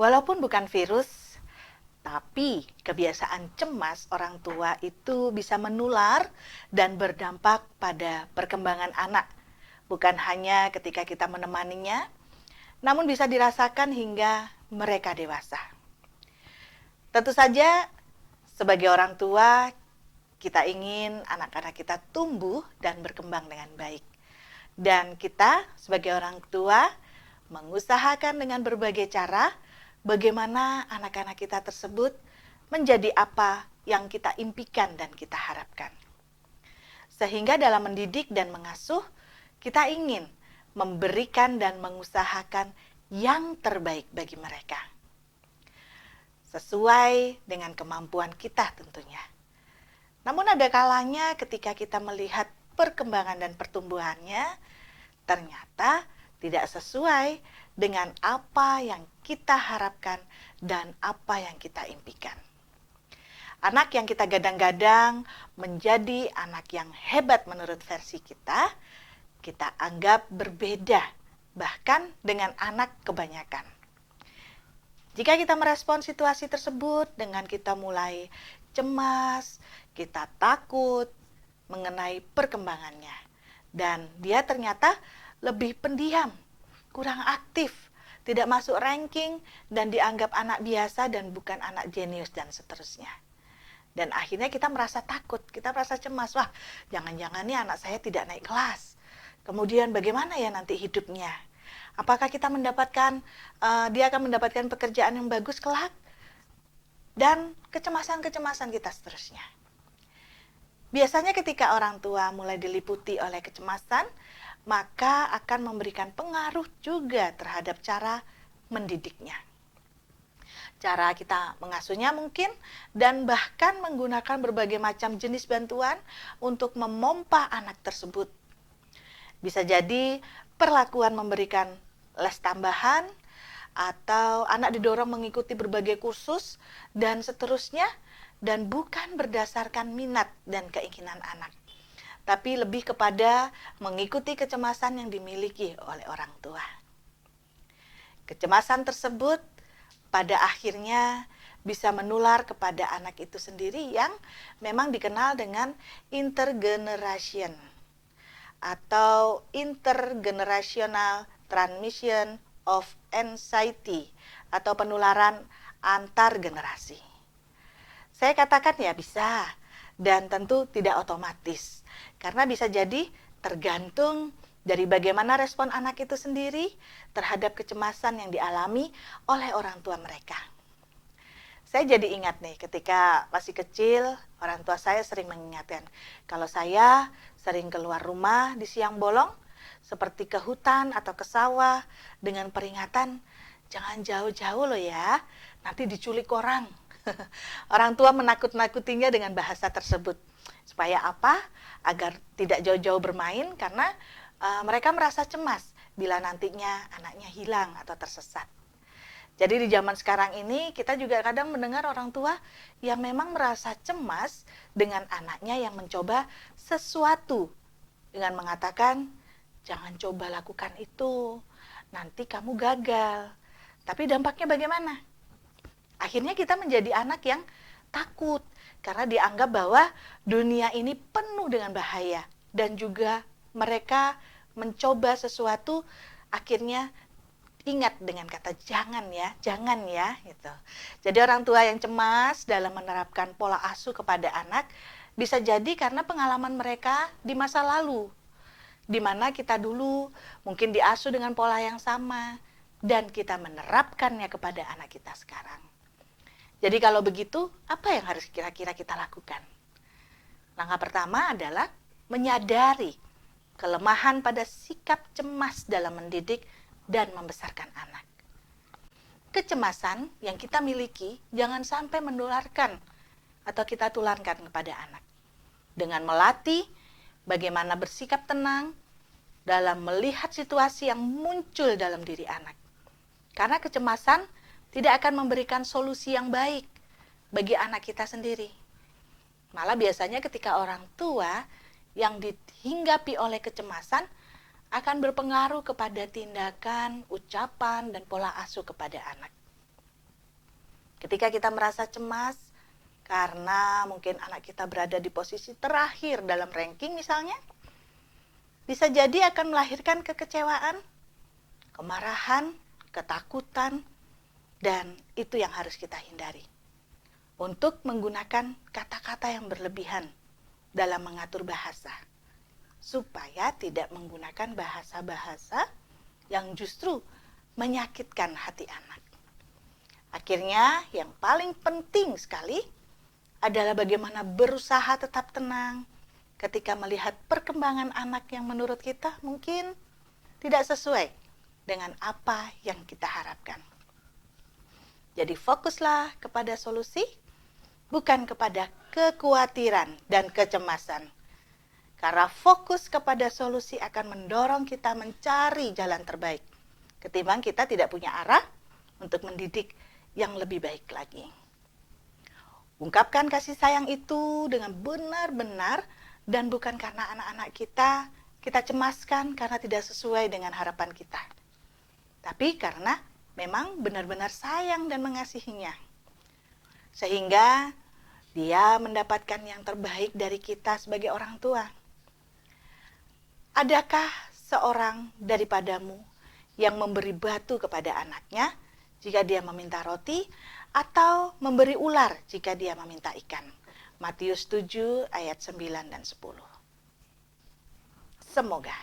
Walaupun bukan virus, tapi kebiasaan cemas orang tua itu bisa menular dan berdampak pada perkembangan anak. Bukan hanya ketika kita menemaninya, namun bisa dirasakan hingga mereka dewasa. Tentu saja, sebagai orang tua, kita ingin anak-anak kita tumbuh dan berkembang dengan baik. Dan kita sebagai orang tua mengusahakan dengan berbagai cara bagaimana anak-anak kita tersebut menjadi apa yang kita impikan dan kita harapkan. Sehingga dalam mendidik dan mengasuh, kita ingin memberikan dan mengusahakan yang terbaik bagi mereka. Sesuai dengan kemampuan kita tentunya. Namun ada kalanya ketika kita melihat perkembangan dan pertumbuhannya, ternyata tidak sesuai dengan apa yang kita harapkan dan apa yang kita impikan. Anak yang kita gadang-gadang menjadi anak yang hebat menurut versi kita anggap berbeda bahkan dengan anak kebanyakan. Jika kita merespon situasi tersebut dengan kita mulai cemas, kita takut mengenai perkembangannya. Dan dia ternyata lebih pendiam, kurang aktif, tidak masuk ranking, dan dianggap anak biasa dan bukan anak jenius dan seterusnya. Dan akhirnya kita merasa takut, kita merasa cemas. Wah, jangan-jangan nih anak saya tidak naik kelas. Kemudian bagaimana ya nanti hidupnya? Apakah kita mendapatkan, dia akan mendapatkan pekerjaan yang bagus kelak? Dan kecemasan-kecemasan kita seterusnya. Biasanya ketika orang tua mulai diliputi oleh kecemasan, maka akan memberikan pengaruh juga terhadap cara mendidiknya. Cara kita mengasuhnya mungkin, dan bahkan menggunakan berbagai macam jenis bantuan untuk memompa anak tersebut. Bisa jadi perlakuan memberikan les tambahan, atau anak didorong mengikuti berbagai kursus, dan seterusnya, dan bukan berdasarkan minat dan keinginan anak, tapi lebih kepada mengikuti kecemasan yang dimiliki oleh orang tua. Kecemasan tersebut pada akhirnya bisa menular kepada anak itu sendiri yang memang dikenal dengan intergeneration atau intergenerational transmission of anxiety atau penularan antar generasi. Saya katakan ya bisa, dan tentu tidak otomatis, karena bisa jadi tergantung dari bagaimana respon anak itu sendiri terhadap kecemasan yang dialami oleh orang tua mereka. Saya jadi ingat nih, ketika masih kecil, orang tua saya sering mengingatkan, kalau saya sering keluar rumah di siang bolong, seperti ke hutan atau ke sawah, dengan peringatan, jangan jauh-jauh loh ya, nanti diculik orang. Orang tua menakut-nakutinya dengan bahasa tersebut. Supaya apa? Agar tidak jauh-jauh bermain, karena mereka merasa cemas bila nantinya anaknya hilang atau tersesat. Jadi di zaman sekarang ini kita juga kadang mendengar orang tua yang memang merasa cemas dengan anaknya yang mencoba sesuatu dengan mengatakan, jangan coba lakukan itu, nanti kamu gagal. Tapi dampaknya bagaimana? Akhirnya kita menjadi anak yang takut karena dianggap bahwa dunia ini penuh dengan bahaya, dan juga mereka mencoba sesuatu akhirnya ingat dengan kata jangan ya gitu. Jadi orang tua yang cemas dalam menerapkan pola asuh kepada anak bisa jadi karena pengalaman mereka di masa lalu, di mana kita dulu mungkin diasuh dengan pola yang sama dan kita menerapkannya kepada anak kita sekarang. Jadi kalau begitu, apa yang harus kira-kira kita lakukan? Langkah pertama adalah menyadari kelemahan pada sikap cemas dalam mendidik dan membesarkan anak. Kecemasan yang kita miliki jangan sampai menularkan atau kita tularkan kepada anak. Dengan melatih bagaimana bersikap tenang dalam melihat situasi yang muncul dalam diri anak. Karena kecemasan tidak akan memberikan solusi yang baik bagi anak kita sendiri. Malah biasanya ketika orang tua yang dihinggapi oleh kecemasan akan berpengaruh kepada tindakan, ucapan, dan pola asuh kepada anak. Ketika kita merasa cemas karena mungkin anak kita berada di posisi terakhir dalam ranking misalnya, bisa jadi akan melahirkan kekecewaan, kemarahan, ketakutan, dan itu yang harus kita hindari. Untuk menggunakan kata-kata yang berlebihan dalam mengatur bahasa, supaya tidak menggunakan bahasa-bahasa yang justru menyakitkan hati anak. Akhirnya, yang paling penting sekali adalah bagaimana berusaha tetap tenang ketika melihat perkembangan anak yang menurut kita mungkin tidak sesuai dengan apa yang kita harapkan. Jadi fokuslah kepada solusi, bukan kepada kekhawatiran dan kecemasan. Karena fokus kepada solusi akan mendorong kita mencari jalan terbaik, ketimbang kita tidak punya arah untuk mendidik yang lebih baik lagi. Ungkapkan kasih sayang itu dengan benar-benar, dan bukan karena anak-anak kita cemaskan karena tidak sesuai dengan harapan kita. Tapi karena memang benar-benar sayang dan mengasihinya. Sehingga dia mendapatkan yang terbaik dari kita sebagai orang tua. Adakah seorang daripadamu yang memberi batu kepada anaknya jika dia meminta roti, atau memberi ular jika dia meminta ikan? Matius 7 ayat 9 dan 10. Semoga